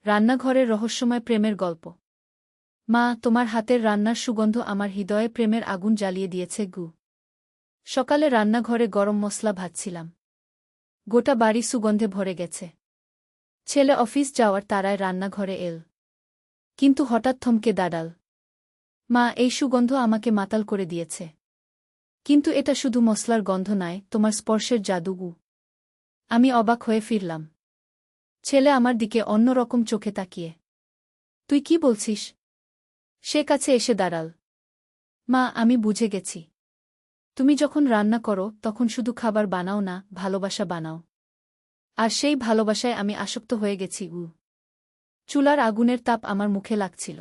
রান্নাঘরের রহস্যময় প্রেমের গল্প। মা, তোমার হাতের রান্নার সুগন্ধ আমার হৃদয়ে প্রেমের আগুন জ্বালিয়ে দিয়েছে গু। সকালে রান্নাঘরে গরম মশলা ভাজছিলাম। গোটা বাড়ি সুগন্ধে ভরে গেছে। ছেলে অফিস যাওয়ার তাড়ায় রান্নাঘরে এল। কিন্তু হঠাৎ থমকে দাঁড়াল। মা, এই সুগন্ধ আমাকে মাতাল করে দিয়েছে। কিন্তু এটা শুধু মশলার গন্ধ নয়, তোমার স্পর্শের জাদু গু। আমি অবাক হয়ে ফিরলাম। ছেলে আমার দিকে অন্যরকম চোখে তাকিয়ে। তুই কি বলছিস? সে কাছে এসে দাঁড়াল। মা, আমি বুঝে গেছি। তুমি যখন রান্না করো তখন শুধু খাবার বানাও না, ভালোবাসা বানাও। আর সেই ভালোবাসায় আমি আসক্ত হয়ে গেছি গু। চুলার আগুনের তাপ আমার মুখে লাগছিল।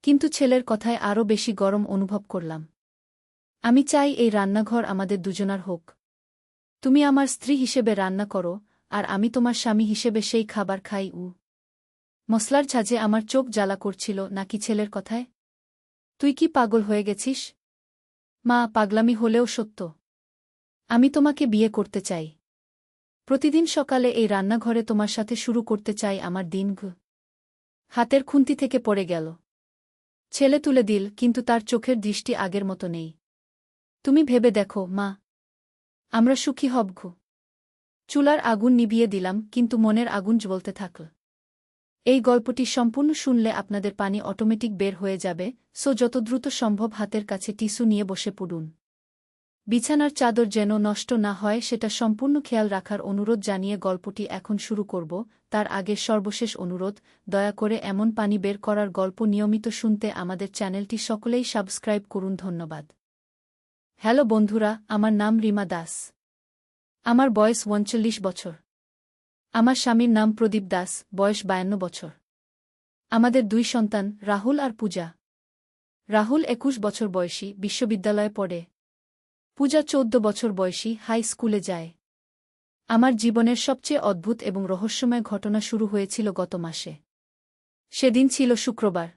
কিন্তু ছেলের কথায় আরও বেশি গরম অনুভব করলাম। আমি চাই এই রান্নাঘর আমাদের দুজনার হোক। তুমি আমার স্ত্রী হিসেবে রান্না করো, আর আমি তোমার স্বামী হিসেবে সেই খাবার খাই। মশলার ঝাঁঝে আমার চোখ জ্বালা করছিল নাকি ছেলের কথায়? তুই কি পাগল হয়ে গেছিস? মা, পাগলামি হলেও সত্য। আমি তোমাকে বিয়ে করতে চাই। প্রতিদিন সকালে এই রান্নাঘরে তোমার সাথে শুরু করতে চাই আমার দিন। হাতের খুন্তি থেকে পড়ে গেল। ছেলে তুলে দিল, কিন্তু তার চোখের দৃষ্টি আগের মতো নেই। তুমি ভেবে দেখো মা, আমরা সুখী হব। চুলার আগুন নিভিয়ে দিলাম, কিন্তু মনের আগুন জ্বলতে থাকল। এই গল্পটি সম্পূর্ণ শুনলে আপনাদের পানি অটোমেটিক বের হয়ে যাবে, সো যত দ্রুত সম্ভব হাতের কাছে টিস্যু নিয়ে বসে পড়ুন। বিছানার চাদর যেন নষ্ট না হয় সেটা সম্পূর্ণ খেয়াল রাখার অনুরোধ জানিয়ে গল্পটি এখন শুরু করব। তার আগে সর্বশেষ অনুরোধ, দয়া করে এমন পানি বের করার গল্প নিয়মিত শুনতে আমাদের চ্যানেলটি সকলেই সাবস্ক্রাইব করুন। ধন্যবাদ। হ্যালো বন্ধুরা, আমার নাম রিমা দাস। আমার বয়স ৩৯ বছর। আমার স্বামীর নাম প্রদীপ দাস, বয়স ৫২ বছর। আমাদের ২ সন্তান, রাহুল আর পূজা। রাহুল ২১ বছর বয়সী, বিশ্ববিদ্যালয়ে পড়ে। পূজা ১৪ বছর বয়সী, হাই স্কুলে যায়। আমার জীবনের সবচেয়ে অদ্ভুত এবং রহস্যময় ঘটনা শুরু হয়েছিল গত মাসে। সেদিন ছিল শুক্রবার।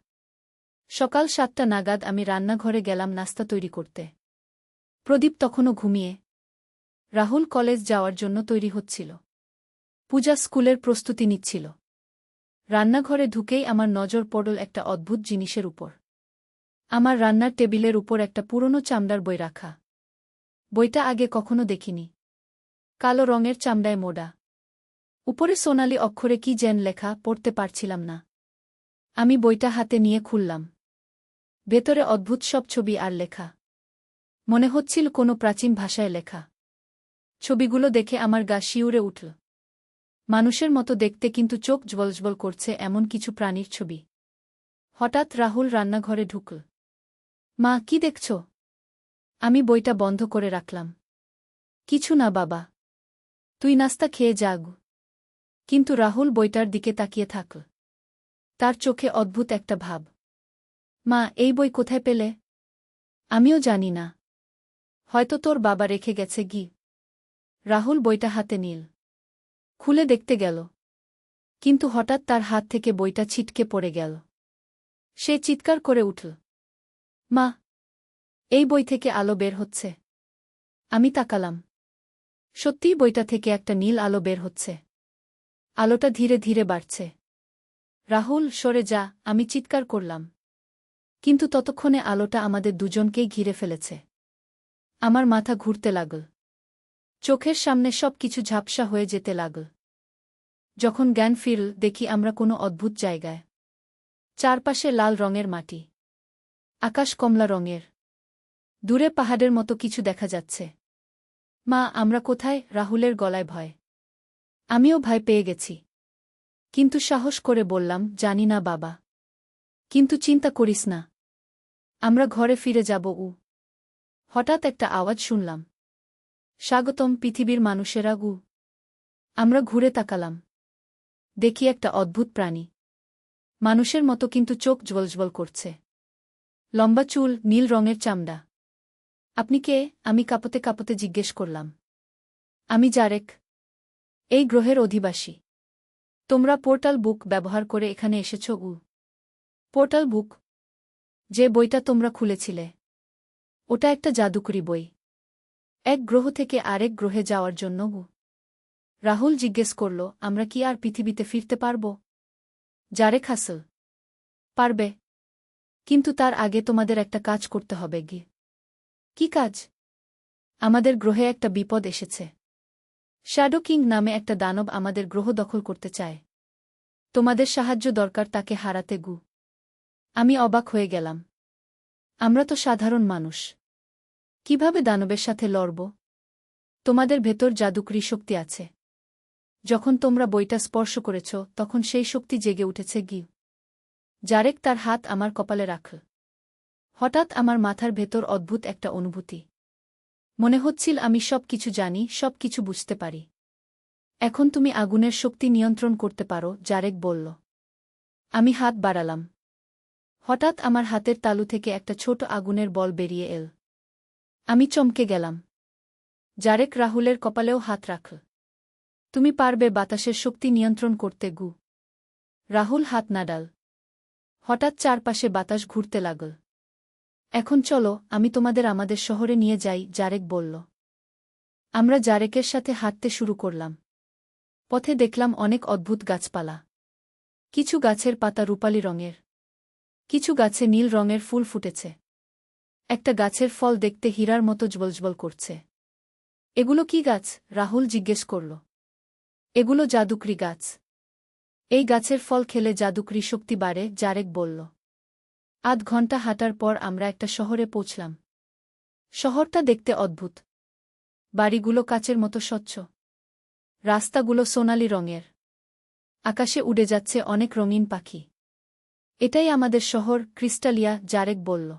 সকাল ৭টা নাগাদ আমি রান্নাঘরে গেলাম নাস্তা তৈরি করতে। প্রদীপ তখনও ঘুমিয়ে। রাহুল কলেজ যাওয়ার জন্য তৈরি হচ্ছিল। পূজা স্কুলের প্রস্তুতি নিচ্ছিল। রান্নাঘরে ঢুকেই আমার নজর পড়ল একটা অদ্ভুত জিনিসের উপর। আমার রান্নার টেবিলের উপর একটা পুরনো চামড়ার বই রাখা। বইটা আগে কখনো দেখিনি। কালো রঙের চামড়ায় মোড়া। উপরে সোনালি অক্ষরে কি যেন লেখা, পড়তে পারছিলাম না। আমি বইটা হাতে নিয়ে খুললাম। ভেতরে অদ্ভুত সব ছবি আর লেখা। মনে হচ্ছিল কোনো প্রাচীন ভাষায় লেখা। ছবিগুলো দেখে আমার গা শিউরে উঠল। মানুষের মতো দেখতে, কিন্তু চোখ জ্বলজ্বল করছে এমন কিছু প্রাণীর ছবি। হঠাৎ রাহুল রান্নাঘরে ঢুকল। মা, কি দেখছ? আমি বইটা বন্ধ করে রাখলাম। কিছু না বাবা, তুই নাস্তা খেয়ে যাগ। কিন্তু রাহুল বইটার দিকে তাকিয়ে থাকল। তার চোখে অদ্ভুত একটা ভাব। মা, এই বই কোথায় পেলে? আমিও জানি না। হয়তো তোর বাবা রেখে গেছে গি। রাহুল বইটা হাতে নিল। খুলে দেখতে গেল। কিন্তু হঠাৎ তার হাত থেকে বইটা ছিটকে পড়ে গেল। সে চিৎকার করে উঠল। মা, এই বই থেকে আলো বের হচ্ছে। আমি তাকালাম। সত্যিই বইটা থেকে একটা নীল আলো বের হচ্ছে। আলোটা ধীরে ধীরে বাড়ছে। রাহুল, সরে যা, আমি চিৎকার করলাম। কিন্তু ততক্ষণে আলোটা আমাদের দুজনকেই ঘিরে ফেলেছে। আমার মাথা ঘুরতে লাগল। চোখের সামনে সব কিছু ঝাপসা হয়ে যেতে লাগল। যখন জ্ঞান ফিরল, দেখি আমরা কোনো অদ্ভুত জায়গায়। চারপাশে লাল রঙের মাটি। আকাশ কমলা রঙের। দূরে পাহাড়ের মতো কিছু দেখা যাচ্ছে। মা, আমরা কোথায়? রাহুলের গলায় ভয়। আমিও ভয় পেয়ে গেছি। কিন্তু সাহস করে বললাম, জানি না বাবা। কিন্তু চিন্তা করিস না। আমরা ঘরে ফিরে যাব। হঠাৎ একটা আওয়াজ শুনলাম। স্বাগতম পৃথিবীর মানুষেরা। আমরা ঘুরে তাকালাম। দেখি একটা অদ্ভুত প্রাণী। মানুষের মতো, কিন্তু চোখ জ্বলজ্বল করছে। লম্বা চুল, নীল রঙের চামড়া। আপনি কে? আমি কাঁপতে কাঁপতে জিজ্ঞেস করলাম। আমি জারেক, এই গ্রহের অধিবাসী। তোমরা পোর্টাল বুক ব্যবহার করে এখানে এসেছ। পোর্টাল বুক? যে বইটা তোমরা খুলেছিলে, ওটা একটা জাদুকরি বই। এক গ্রহ থেকে আরেক গ্রহে যাওয়ার জন্য। রাহুল জিজ্ঞেস করল, আমরা কি আর পৃথিবীতে ফিরতে পারব? জারেক হাসল। পারবে। কিন্তু তার আগে তোমাদের একটা কাজ করতে হবে গি। কি কাজ? আমাদের গ্রহে একটা বিপদ এসেছে। শ্যাডো কিং নামে একটা দানব আমাদের গ্রহ দখল করতে চায়। তোমাদের সাহায্য দরকার তাকে হারাতে গু। আমি অবাক হয়ে গেলাম। আমরা তো সাধারণ মানুষ। কিভাবে দানবের সাথে লড়ব? তোমাদের ভেতর জাদুকরী শক্তি আছে। যখন তোমরা বইটা স্পর্শ করেছ তখন সেই শক্তি জেগে উঠেছে গি। জারেক তার হাত আমার কপালে রাখল। হঠাৎ আমার মাথার ভেতর অদ্ভুত একটা অনুভূতি। মনে হচ্ছিল আমি সব কিছু জানি, সব কিছু বুঝতে পারি। এখন তুমি আগুনের শক্তি নিয়ন্ত্রণ করতে পারো, জারেক বলল। আমি হাত বাড়ালাম। হঠাৎ আমার হাতের তালু থেকে একটা ছোট আগুনের বল বেরিয়ে এল। আমি চমকে গেলাম। জারেক রাহুলের কপালেও হাত রাখল। তুমি পারবে বাতাসের শক্তি নিয়ন্ত্রণ করতে গু। রাহুল হাত নাড়াল। হঠাৎ চারপাশে বাতাস ঘুরতে লাগল। এখন চলো, আমি তোমাদের আমাদের শহরে নিয়ে যাই, জারেক বলল। আমরা জারেকের সাথে হাঁটতে শুরু করলাম। পথে দেখলাম অনেক অদ্ভুত গাছপালা। কিছু গাছের পাতা রূপালি রঙের। কিছু গাছে নীল রঙের ফুল ফুটেছে। একটা গাছের ফল দেখতে হীরার মতো জ্বলজ্বল করছে। এগুলো কি গাছ? রাহুল জিজ্ঞেস করল। এগুলো জাদুকরি গাছ। এই গাছের ফল খেলে জাদুকরি শক্তি বাড়ে, জারেক বলল। আধ ঘন্টা হাঁটার পর আমরা একটা শহরে পৌঁছলাম। শহরটা দেখতে অদ্ভুত। বাড়িগুলো কাচের মতো স্বচ্ছ। রাস্তাগুলো সোনালি রঙের। আকাশে উড়ে যাচ্ছে অনেক রঙিন পাখি। এটাই আমাদের শহর, ক্রিস্টালিয়া, জারেক বলল।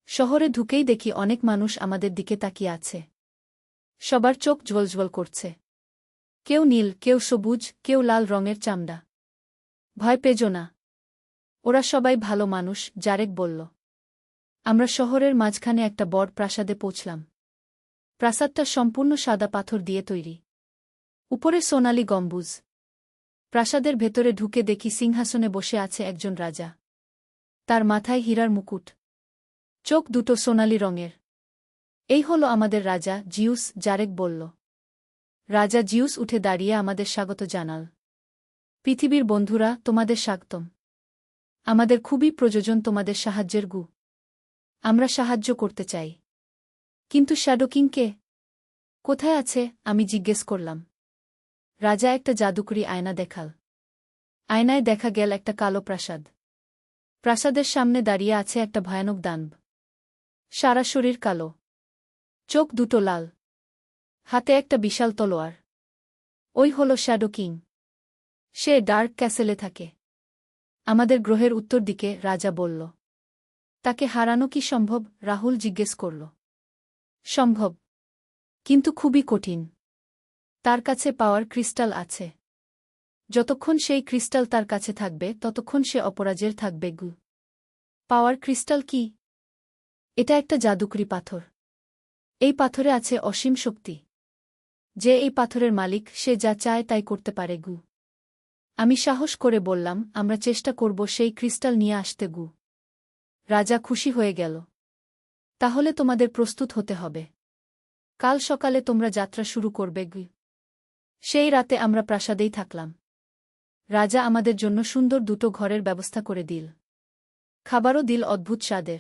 শহরে ঢুকেই দেখি অনেক মানুষ আমাদের দিকে তাকিয়ে আছে। সবার চোখ জ্বলজ্বল করছে। কেউ নীল, কেউ সবুজ, কেউ লাল রঙের চামড়া। ভয় পেজো না। ওরা সবাই ভালো মানুষ, জারেক বলল। আমরা শহরের মাঝখানে একটা বড় প্রাসাদে পৌঁছলাম। প্রাসাদটা সম্পূর্ণ সাদা পাথর দিয়ে তৈরি। উপরে সোনালি গম্বুজ। প্রাসাদের ভেতরে ঢুকে দেখি সিংহাসনে বসে আছে একজন রাজা। তার মাথায় হীরার মুকুট। চোখ দুটো সোনালি রঙের। এই হলো আমাদের রাজা, জিউস, জারেক বলল। রাজা জিউস উঠে দাঁড়িয়ে আমাদের স্বাগত জানাল। পৃথিবীর বন্ধুরা, তোমাদের স্বাগতম। আমাদের খুবই প্রয়োজন তোমাদের সাহায্যের গু। আমরা সাহায্য করতে চাই। কিন্তু শ্যাডো কিং কে? কোথায় আছে? আমি জিজ্ঞেস করলাম। রাজা একটা জাদুকরি আয়না দেখাল। আয়নায় দেখা গেল একটা কালো প্রাসাদ। প্রাসাদের সামনে দাঁড়িয়ে আছে একটা ভয়ানক দানব। সারা শরীর কালো। চোখ দুটো লাল। হাতে একটা বিশাল তলোয়ার। ওই হলো শ্যাডো কিং। সে ডার্ক ক্যাসেলে থাকে। আমাদের গ্রহের উত্তর দিকে, রাজা বলল। তাকে হারানো কি সম্ভব? রাহুল জিজ্ঞেস করল। সম্ভব। কিন্তু খুবই কঠিন। তার কাছে পাওয়ার ক্রিস্টাল আছে। যতক্ষণ সেই ক্রিস্টাল তার কাছে থাকবে ততক্ষণ সে অপরাজেয় থাকবে গু। পাওয়ার ক্রিস্টাল কি? এটা একটা জাদুকরি পাথর। এই পাথরে আছে অসীম শক্তি। যে এই পাথরের মালিক সে যা চায় তাই করতে পারে গু। আমি সাহস করে বললাম, আমরা চেষ্টা করব সেই ক্রিস্টাল নিয়ে আসতে গু। রাজা খুশি হয়ে গেল। তাহলে তোমাদের প্রস্তুত হতে হবে। কাল সকালে তোমরা যাত্রা শুরু করবে গু। সেই রাতে আমরা প্রাসাদেই থাকলাম। রাজা আমাদের জন্য সুন্দর দুটো ঘরের ব্যবস্থা করে দিল। খাবারও দিল অদ্ভুত স্বাদের।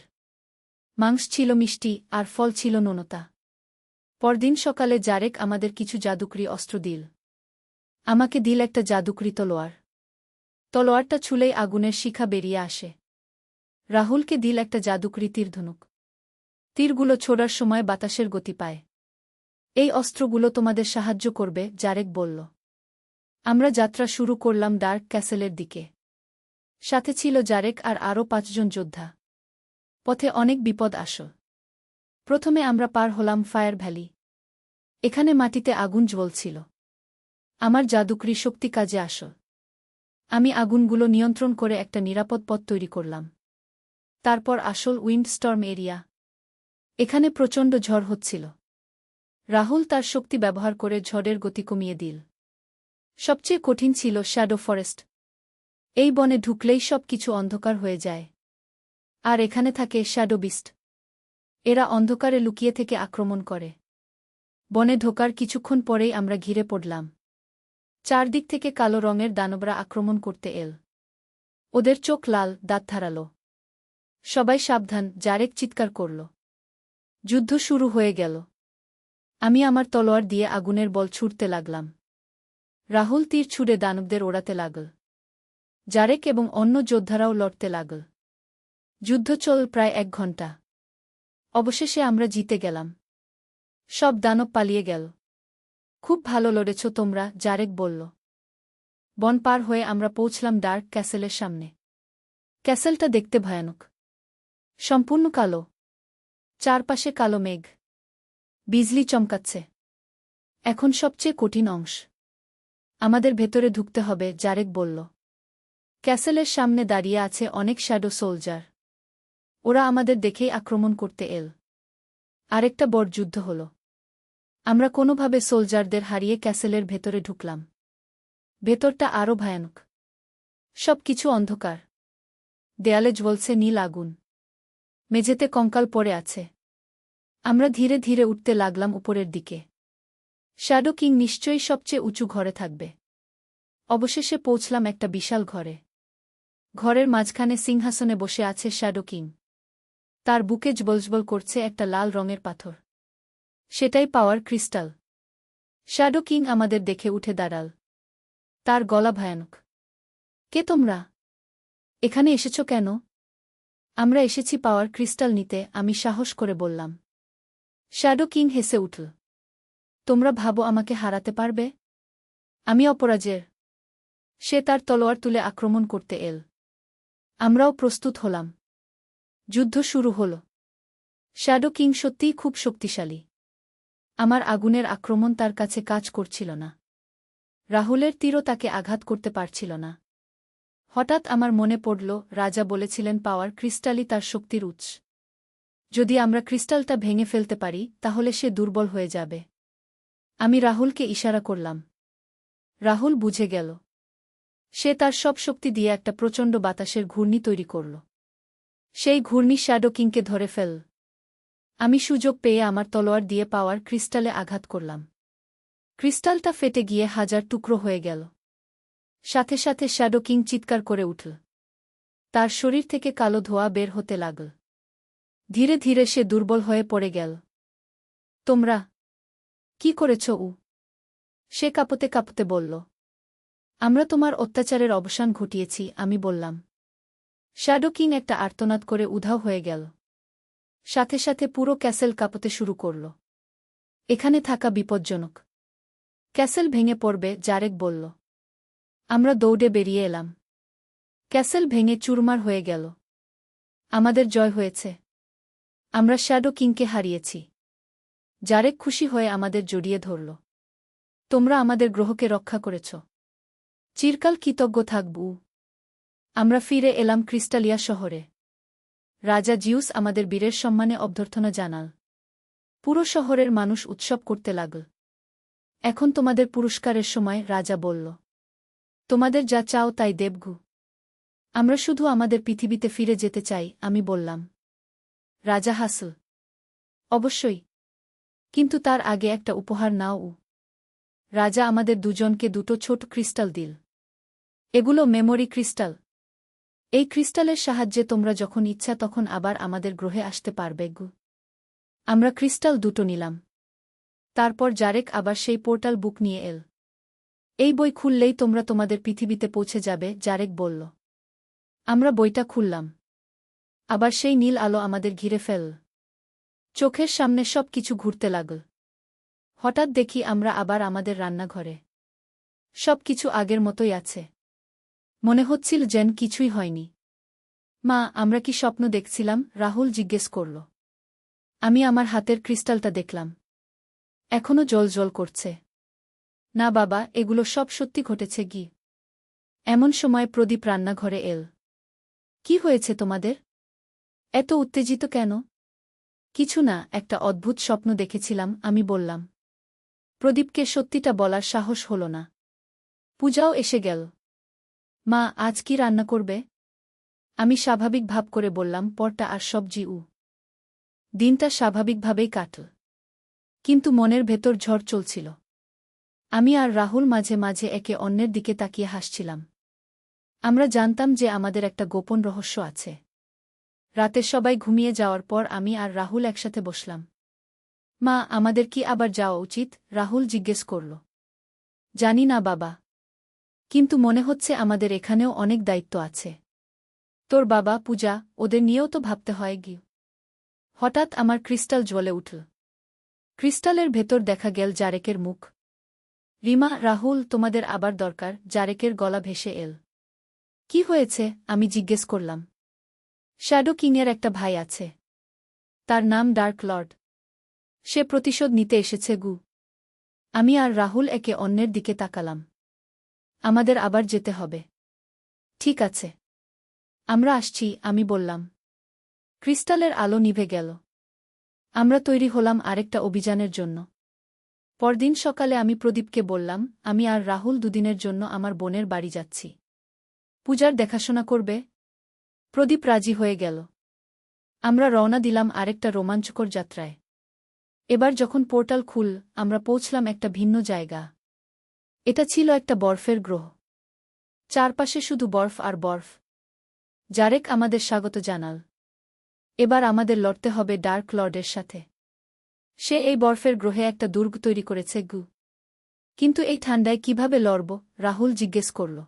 মাংস ছিল মিষ্টি আর ফল ছিল নোনতা। পরদিন সকালে জারেক আমাদের কিছু জাদুকরি অস্ত্র দিল। আমাকে দিল একটা জাদুকরি তলোয়ার। তলোয়ারটা ছুলেই আগুনের শিখা বেরিয়ে আসে। রাহুলকে দিল একটা জাদুকরি তীরধনুক। তীরগুলো ছোড়ার সময় বাতাসের গতি পায়। এই অস্ত্রগুলো তোমাদের সাহায্য করবে, জারেক বলল। আমরা যাত্রা শুরু করলাম ডার্ক ক্যাসেলের দিকে। সাথে ছিল জারেক আর আরও ৫ জন যোদ্ধা। পথে অনেক বিপদ আসল। প্রথমে আমরা পার হলাম ফায়ার ভ্যালি। এখানে মাটিতে আগুন জ্বলছিল। আমার জাদুকরি শক্তি কাজে আসল। আমি আগুনগুলো নিয়ন্ত্রণ করে একটা নিরাপদ পথ তৈরি করলাম। তারপর আসল উইন্ডস্টর্ম এরিয়া। এখানে প্রচণ্ড ঝড় হচ্ছিল। রাহুল তার শক্তি ব্যবহার করে ঝড়ের গতি কমিয়ে দিল। সবচেয়ে কঠিন ছিল শ্যাডো ফরেস্ট। এই বনে ঢুকলেই সব কিছু অন্ধকার হয়ে যায়। আর এখানে থাকে শ্যাডো বিস্ট। এরা অন্ধকারে লুকিয়ে থেকে আক্রমণ করে। বনে ঢোকার কিছুক্ষণ পরেই আমরা ঘিরে পড়লাম। চারদিক থেকে কালো রঙের দানবরা আক্রমণ করতে এল। ওদের চোখ লাল, দাঁত ধারালো। সবাই সাবধান, জারেক চিৎকার করল। যুদ্ধ শুরু হয়ে গেল। আমি আমার তলোয়ার দিয়ে আগুনের বল ছুড়তে লাগলাম। রাহুল তীর ছুড়ে দানবদের ওড়াতে লাগল। জারেক এবং অন্য যোদ্ধারাও লড়তে লাগল। যুদ্ধ চল প্রায় 1 ঘণ্টা। অবশেষে আমরা জিতে গেলাম। সব দানব পালিয়ে গেল। খুব ভালো লড়েছ তোমরা, জারেক বলল। বন পার হয়ে আমরা পৌঁছলাম ডার্ক ক্যাসেলের সামনে। ক্যাসেলটা দেখতে ভয়ানক। সম্পূর্ণ কালো। চারপাশে কালো মেঘ। বিজলি চমকাচ্ছে। এখন সবচেয়ে কঠিন অংশ। আমাদের ভেতরে ঢুকতে হবে, জারেক বলল। ক্যাসেলের সামনে দাঁড়িয়ে আছে অনেক শ্যাডো সোলজার। ওরা আমাদের দেখেই আক্রমণ করতে এল। আরেকটা বড় যুদ্ধ হল। আমরা কোনোভাবে সোলজারদের হারিয়ে ক্যাসেলের ভেতরে ঢুকলাম। ভেতরটা আরও ভয়ানক। সব কিছু অন্ধকার। দেয়ালে জ্বলছে নীল আগুন। মেঝেতে কঙ্কাল পড়ে আছে। আমরা ধীরে ধীরে উঠতে লাগলাম উপরের দিকে। শ্যাডো কিং নিশ্চয়ই সবচেয়ে উঁচু ঘরে থাকবে। অবশেষে পৌঁছলাম একটা বিশাল ঘরে। ঘরের মাঝখানে সিংহাসনে বসে আছে শ্যাডো কিং। তার বুকে জ্বলজ্বল করছে একটা লাল রঙের পাথর। সেটাই পাওয়ার ক্রিস্টাল। শ্যাডো কিং আমাদের দেখে উঠে দাঁড়াল। তার গলা ভয়ানক। কে তোমরা? এখানে এসেছ কেন? আমরা এসেছি পাওয়ার ক্রিস্টাল নিতে, আমি সাহস করে বললাম। শ্যাডো কিং হেসে উঠল। তোমরা ভাবো আমাকে হারাতে পারবে? আমি অপরাজেয়। সে তার তলোয়ার তুলে আক্রমণ করতে এল। আমরাও প্রস্তুত হলাম। যুদ্ধ শুরু হল। শ্যাডো কিং সত্যিই খুব শক্তিশালী। আমার আগুনের আক্রমণ তার কাছে কাজ করছিল না। রাহুলের তীরও তাকে আঘাত করতে পারছিল না। হঠাৎ আমার মনে পড়ল, রাজা বলেছিলেন পাওয়ার ক্রিস্টালই তার শক্তির উৎস। যদি আমরা ক্রিস্টালটা ভেঙে ফেলতে পারি তাহলে সে দুর্বল হয়ে যাবে। আমি রাহুলকে ইশারা করলাম। রাহুল বুঝে গেল। সে তার সব শক্তি দিয়ে একটা প্রচণ্ড বাতাসের ঘূর্ণি তৈরি করল। সেই ঘূর্ণি শ্যাডো কিংকে ধরে ফেল। আমি সুযোগ পেয়ে আমার তলোয়ার দিয়ে পাওয়ার ক্রিস্টালে আঘাত করলাম। ক্রিস্টালটা ফেটে গিয়ে 1000 টুকরো হয়ে গেল। সাথে সাথে শ্যাডো কিং চিৎকার করে উঠল। তার শরীর থেকে কালো ধোঁয়া বের হতে লাগল। ধীরে ধীরে সে দুর্বল হয়ে পড়ে গেল। তোমরা কি করেছ? সে কাঁপতে কাঁপতে বলল। আমরা তোমার অত্যাচারের অবসান ঘটিয়েছি, আমি বললাম। শ্যাডো কিং একটা আর্তনাদ করে উধাও হয়ে গেল। সাথে সাথে পুরো ক্যাসেল কাঁপতে শুরু করল। এখানে থাকা বিপজ্জনক। ক্যাসেল ভেঙে পড়বে, জারেক বলল। আমরা দৌড়ে বেরিয়ে এলাম। ক্যাসেল ভেঙে চুরমার হয়ে গেল। আমাদের জয় হয়েছে। আমরা শ্যাডো কিংকে হারিয়েছি। জারেক খুশি হয়ে আমাদের জড়িয়ে ধরল। তোমরা আমাদের গ্রহকে রক্ষা করেছ। চিরকাল কৃতজ্ঞ থাকব। আমরা ফিরে এলাম ক্রিস্টালিয়া শহরে। রাজা জিউস আমাদের বীরের সম্মানে অভ্যর্থনা জানাল। পুরো শহরের মানুষ উৎসব করতে লাগল। এখন তোমাদের পুরস্কারের সময়, রাজা বলল। তোমাদের যা চাও তাই দেবগু। আমরা শুধু আমাদের পৃথিবীতে ফিরে যেতে চাই, আমি বললাম। রাজা হাসল। অবশ্যই। কিন্তু তার আগে একটা উপহার নাও। রাজা আমাদের দুজনকে 2টো ছোট ক্রিস্টাল দিল। এগুলো মেমোরি ক্রিস্টাল। এই ক্রিস্টালের সাহায্যে তোমরা যখন ইচ্ছা তখন আবার আমাদের গ্রহে আসতে পারবে। আমরা ক্রিস্টাল 2টো নিলাম। তারপর জারেক আবার সেই পোর্টাল বুক নিয়ে এল। এই বই খুললেই তোমরা তোমাদের পৃথিবীতে পৌঁছে যাবে, জারেক বলল। আমরা বইটা খুললাম। আবার সেই নীল আলো আমাদের ঘিরে ফেল। চোখের সামনে সব কিছু ঘুরতে লাগল। হঠাৎ দেখি আমরা আবার আমাদের রান্নাঘরে। সব কিছু আগের মতোই আছে। মনে হচ্ছিল যেন কিছুই হয়নি। মা, আমরা কি স্বপ্ন দেখছিলাম? রাহুল জিজ্ঞেস করল। আমি আমার হাতের ক্রিস্টালটা দেখলাম। এখনো জ্বলজ্বল করছে। না বাবা, এগুলো সব সত্যি ঘটেছে। এমন সময় প্রদীপ রান্নাঘরে এল। কি হয়েছে তোমাদের? এত উত্তেজিত কেন? কিছু না, একটা অদ্ভুত স্বপ্ন দেখেছিলাম, আমি বললাম। প্রদীপকে সত্যিটা বলার সাহস হল না। পূজাও এসে গেল। মা, আজ কি রান্না করবে? আমি স্বাভাবিক ভাব করে বললাম, পরটা আর সবজি। দিনটা স্বাভাবিকভাবেই কাটল। কিন্তু মনের ভেতর ঝড় চলছিল। আমি আর রাহুল মাঝে মাঝে একে অন্যের দিকে তাকিয়ে হাসছিলাম। আমরা জানতাম যে আমাদের একটা গোপন রহস্য আছে। রাতে সবাই ঘুমিয়ে যাওয়ার পর আমি আর রাহুল একসাথে বসলাম। মা, আমাদের কি আবার যাওয়া উচিত? রাহুল জিজ্ঞেস করল। জানি না বাবা, কিন্তু মনে হচ্ছে আমাদের এখানেও অনেক দায়িত্ব আছে। তোর বাবা, পূজা, ওদের নিয়েও তো ভাবতে হয় কি। হঠাৎ আমার ক্রিস্টাল জ্বলে উঠল। ক্রিস্টালের ভেতর দেখা গেল জারেকের মুখ। রিমা, রাহুল, তোমাদের আবার দরকার। জারেকের গলা ভেসে এল। কি হয়েছে? আমি জিজ্ঞেস করলাম। শ্যাডো কিংয়ের একটা ভাই আছে। তার নাম ডার্ক লর্ড। সে প্রতিশোধ নিতে এসেছে গু। আমি আর রাহুল একে অন্যের দিকে তাকালাম। আমাদের আবার যেতে হবে। ঠিক আছে, আমরা আসছি, আমি বললাম। ক্রিস্টালের আলো নিভে গেল। আমরা তৈরি হলাম আরেকটা অভিযানের জন্য। পরদিন সকালে আমি প্রদীপকে বললাম, আমি আর রাহুল দুদিনের জন্য আমার বোনের বাড়ি যাচ্ছি। পূজার দেখাশোনা করবে? প্রদীপ রাজি হয়ে গেল। আমরা রওনা দিলাম আরেকটা রোমাঞ্চকর যাত্রায়। এবার যখন পোর্টাল খুল, আমরা পৌঁছলাম একটা ভিন্ন জায়গা। এটা ছিল একটা বরফের গ্রহ। চারপাশে শুধু বরফ আর বরফ। জারেক আমাদের স্বাগত জানাল। এবার আমাদের লড়তে হবে ডার্ক লর্ডের সাথে। সে এই বরফের গ্রহে একটা দুর্গ তৈরি করেছে গু। কিন্তু এই ঠান্ডায় কিভাবে লড়ব? রাহুল জিজ্ঞেস করল।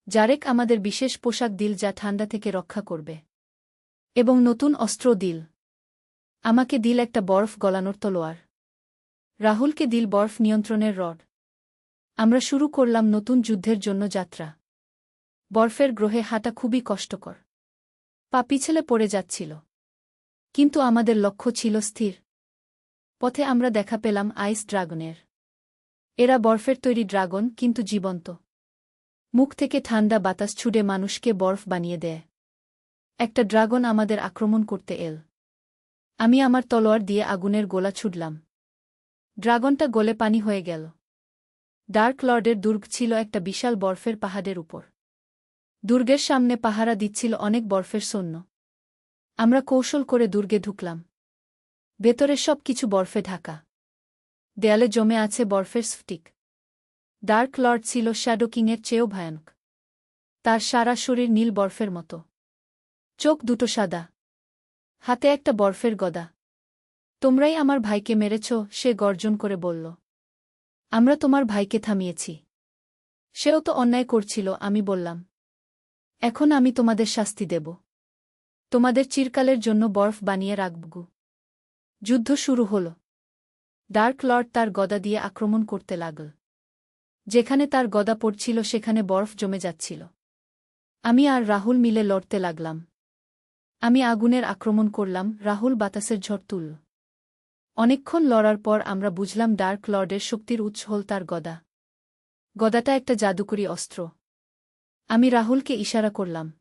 জারেক আমাদের বিশেষ পোশাক দিল যা ঠান্ডা থেকে রক্ষা করবে। এবং নতুন অস্ত্র দিল। আমাকে দিল একটা বরফ গলানোর তলোয়ার। রাহুলকে দিল বরফ নিয়ন্ত্রণের রড। আমরা শুরু করলাম নতুন যুদ্ধের জন্য যাত্রা। বরফের গ্রহে হাঁটা খুবই কষ্টকর। পা পিছলে পড়ে যাচ্ছিল। কিন্তু আমাদের লক্ষ্য ছিল স্থির। পথে আমরা দেখা পেলাম আইস ড্রাগনের। এরা বরফের তৈরি ড্রাগন, কিন্তু জীবন্ত। মুখ থেকে ঠান্ডা বাতাস ছুড়ে মানুষকে বরফ বানিয়ে দেয়। একটা ড্রাগন আমাদের আক্রমণ করতে এল। আমি আমার তলোয়ার দিয়ে আগুনের গোলা ছুড়লাম। ড্রাগনটা গলে পানি হয়ে গেল। ডার্ক লর্ডের দুর্গ ছিল একটা বিশাল বরফের পাহাড়ের উপর। দুর্গের সামনে পাহারা দিচ্ছিল অনেক বরফের সৈন্য। আমরা কৌশল করে দুর্গে ঢুকলাম। ভেতরে সব কিছু বরফে ঢাকা। দেয়ালে জমে আছে বরফের স্ফটিক। ডার্ক লর্ড ছিল শ্যাডো কিংয়ের চেয়েও ভয়ানক। তার সারা শরীর নীল বরফের মতো। চোখ দুটো সাদা। হাতে একটা বরফের গদা। তোমরাই আমার ভাইকে মেরেছ, সে গর্জন করে বলল। আমরা তোমার ভাইকে থামিয়েছি। সেও তো অন্যায় করছিল, আমি বললাম। এখন আমি তোমাদের শাস্তি দেব। তোমাদের চিরকালের জন্য বরফ বানিয়ে রাখবগু। যুদ্ধ শুরু হল। ডার্ক লর্ড তার গদা দিয়ে আক্রমণ করতে লাগল। যেখানে তার গদা পড়ছিল সেখানে বরফ জমে যাচ্ছিল। আমি আর রাহুল মিলে লড়তে লাগলাম। আমি আগুনের আক্রমণ করলাম, রাহুল বাতাসের ঝড় তুলল। অনেকক্ষণ লড়ার পর আমরা বুঝলাম ডার্ক লর্ডের শক্তির উৎস হল তার গদা। গদাটা একটা জাদুকরী অস্ত্র। আমি রাহুলকে ইশারা করলাম।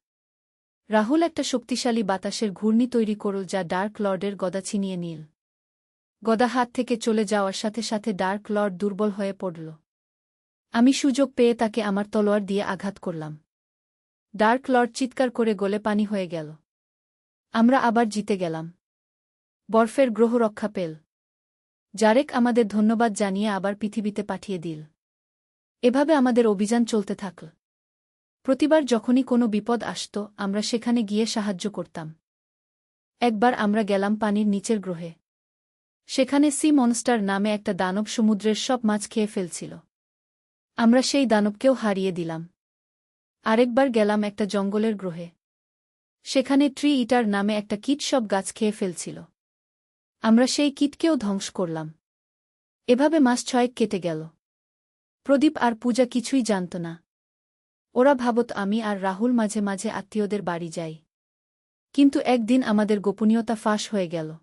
রাহুল একটা শক্তিশালী বাতাসের ঘূর্ণি তৈরি করল যা ডার্ক লর্ডের গদা ছিনিয়ে নিল। গদা হাত থেকে চলে যাওয়ার সাথে সাথে ডার্ক লর্ড দুর্বল হয়ে পড়ল। আমি সুযোগ পেয়ে তাকে আমার তলোয়ার দিয়ে আঘাত করলাম। ডার্ক লর্ড চিৎকার করে গলে পানি হয়ে গেল। আমরা আবার জিতে গেলাম। বরফের গ্রহ রক্ষা পেল। জারেক আমাদের ধন্যবাদ জানিয়ে আবার পৃথিবীতে পাঠিয়ে দিল। এভাবে আমাদের অভিযান চলতে থাকল। প্রতিবার যখনই কোনো বিপদ আসত, আমরা সেখানে গিয়ে সাহায্য করতাম। একবার আমরা গেলাম পানির নিচের গ্রহে। সেখানে সি মনস্টার নামে একটা দানব সমুদ্রের সব মাছ খেয়ে ফেলছিল। আমরা সেই দানবকেও হারিয়ে দিলাম। আরেকবার গেলাম একটা জঙ্গলের গ্রহে। সেখানে ট্রি ইটার নামে একটা কীট সব গাছ খেয়ে ফেলছিল। আমরা সেই কীটকেও ধ্বংস করলাম। এভাবে মাস 6 কেটে গেল। প্রদীপ আর পূজা কিছুই জানত না। ওরা ভাবত আমি আর রাহুল মাঝে মাঝে আত্মীয়দের বাড়ি যাই। কিন্তু একদিন আমাদের গোপনীয়তা ফাঁস হয়ে গেল।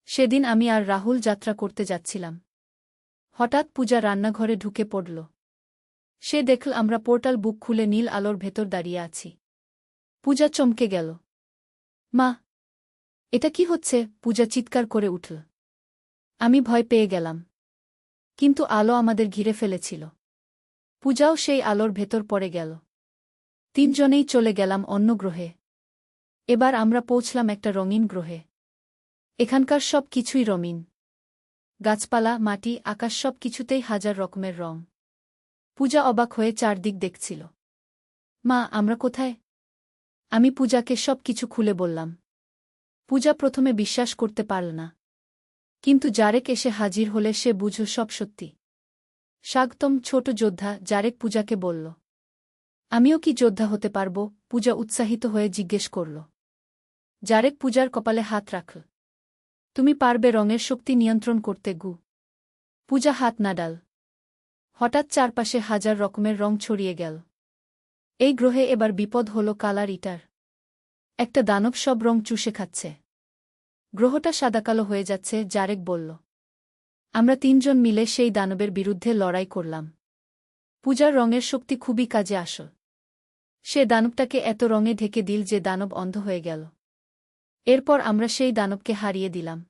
সেদিন আমি আর রাহুল যাত্রা করতে যাচ্ছিলাম। হঠাৎ পূজা রান্নাঘরে ঢুকে পড়ল। সে দেখল আমরা পোর্টাল বুক খুলে নীল আলোর ভেতর দাঁড়িয়ে আছি। পূজা চমকে গেল। মা, এটা কি হচ্ছে? পূজা চিৎকার করে উঠল। আমি ভয় পেয়ে গেলাম। কিন্তু আলো আমাদের ঘিরে ফেলেছিল। পূজাও সেই আলোর ভেতর পড়ে গেল। তিনজনেই চলে গেলাম অন্য গ্রহে। এবার আমরা পৌঁছলাম একটা রঙিন গ্রহে। এখানকার সব কিছুই রঙিন। গাছপালা, মাটি, আকাশ সব কিছুতেই হাজার রকমের রং। পূজা অবাক হয়ে চারদিক দেখছিল। মা, আমরা কোথায়? আমি পূজাকে সব কিছু খুলে বললাম। পূজা প্রথমে বিশ্বাস করতে পারল না। কিন্তু জারেক এসে হাজির হলে সে বুঝল সব সত্যি। স্বাগতম ছোট যোদ্ধা, জারেক পূজাকে বলল। আমিও কি যোদ্ধা হতে পারব? পূজা উৎসাহিত হয়ে জিজ্ঞেস করল। জারেক পূজার কপালে হাত রাখল। তুমি পারবে রঙের শক্তি নিয়ন্ত্রণ করতে গু। পূজা হাত নাড়াল। হঠাৎ চারপাশে হাজার রকমের রং ছড়িয়ে গেল। এই গ্রহে এবার বিপদ হল কালার ইটার। একটা দানব সব রং চুষে খাচ্ছে। গ্রহটা সাদাকালো হয়ে যাচ্ছে, জারেক বলল। আমরা তিনজন মিলে সেই দানবের বিরুদ্ধে লড়াই করলাম। পূজার রঙের শক্তি খুবই কাজে আসল। সে দানবটাকে এত রঙে ঢেকে দিল যে দানব অন্ধ হয়ে গেল। এরপর আমরা সেই দানবকে হারিয়ে দিলাম।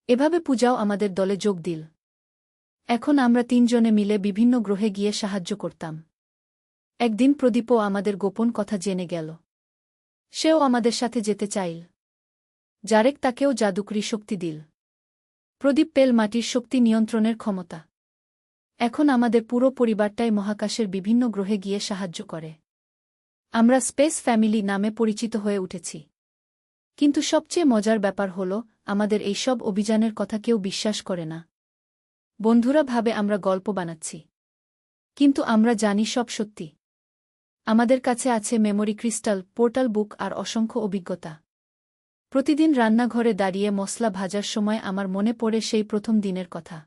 এভাবে পূজাও আমাদের দলে যোগ দিল। এখন আমরা তিনজনে মিলে বিভিন্ন গ্রহে গিয়ে সাহায্য করতাম। একদিন প্রদীপও আমাদের গোপন কথা জেনে গেল। সেও আমাদের সাথে যেতে চাইল। জারেক তাকেও জাদুকরি শক্তি দিল। প্রদীপ পেল মাটির শক্তি নিয়ন্ত্রণের ক্ষমতা। এখন আমাদের পুরো পরিবারটাই মহাকাশের বিভিন্ন গ্রহে গিয়ে সাহায্য করে। আমরা স্পেস ফ্যামিলি নামে পরিচিত হয়ে উঠেছি। কিন্তু সবচেয়ে মজার ব্যাপার হল, আমাদের এই সব অভিযানের কথা কেউ বিশ্বাস করে না। বন্ধুরা ভাবে আমরা গল্প বানাচ্ছি। কিন্তু আমরা জানি সব সত্যি। আমাদের কাছে আছে মেমোরি ক্রিস্টাল, পোর্টাল বুক আর অসংখ্য অভিজ্ঞতা। প্রতিদিন রান্নাঘরে দাঁড়িয়ে মশলা ভাজার সময় আমার মনে পড়ে সেই প্রথম দিনের কথা।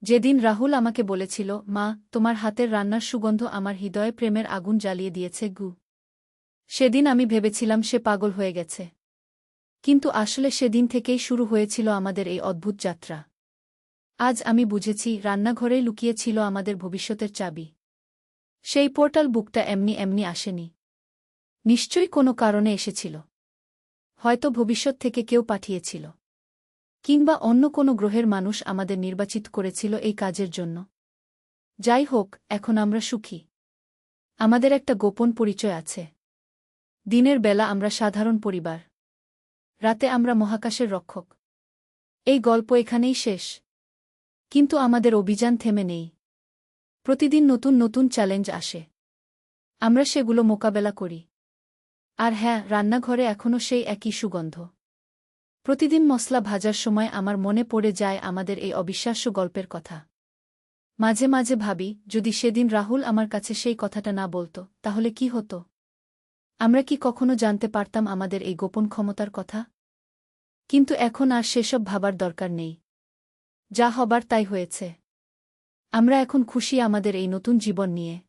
যেদিন রাহুল আমাকে বলেছিল, মা, তোমার হাতের রান্নার সুগন্ধ আমার হৃদয়ে প্রেমের আগুন জ্বালিয়ে দিয়েছে গু। সেদিন আমি ভেবেছিলাম সে পাগল হয়ে গেছে। কিন্তু আসলে সেদিন থেকেই শুরু হয়েছিল আমাদের এই অদ্ভুত যাত্রা। আজ আমি বুঝেছি, রান্নাঘরেই লুকিয়ে ছিল আমাদের ভবিষ্যতের চাবি। সেই পোর্টাল বুকটা এমনি এমনি আসেনি। নিশ্চয়ই কোনো কারণে এসেছিল। হয়তো ভবিষ্যৎ থেকে কেউ পাঠিয়েছিল। কিংবা অন্য কোনো গ্রহের মানুষ আমাদের নির্বাচিত করেছিল এই কাজের জন্য। যাই হোক, এখন আমরা সুখী। আমাদের একটা গোপন পরিচয় আছে। দিনের বেলা আমরা সাধারণ পরিবার। রাতে আমরা মহাকাশের রক্ষক। এই গল্প এখানেই শেষ। কিন্তু আমাদের অভিযান থেমে নেই। প্রতিদিন নতুন নতুন চ্যালেঞ্জ আসে। আমরা সেগুলো মোকাবেলা করি। আর হ্যাঁ, রান্নাঘরে এখনও সেই একই সুগন্ধ। প্রতিদিন মশলা ভাজার সময় আমার মনে পড়ে যায় আমাদের এই অবিশ্বাস্য গল্পের কথা। মাঝে মাঝে ভাবি, যদি সেদিন রাহুল আমার কাছে সেই কথাটা না বলতো, তাহলে কি হতো? আমরা কি কখনো জানতে পারতাম আমাদের এই গোপন ক্ষমতার কথা? কিন্তু এখন আর সেসব ভাবার দরকার নেই। যা হবার তাই হয়েছে। আমরা এখন খুশি আমাদের এই নতুন জীবন নিয়ে।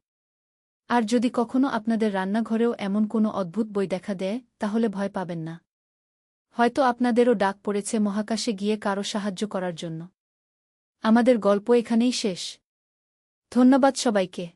আর যদি কখনো আপনাদের রান্নাঘরেও এমন কোনো অদ্ভুত বই দেখা দেয়, তাহলে ভয় পাবেন না। হয়তো আপনাদেরও ডাক পড়েছে মহাকাশে গিয়ে কারো সাহায্য করার জন্য। আমাদের গল্প এখানেই শেষ। ধন্যবাদ সবাইকে।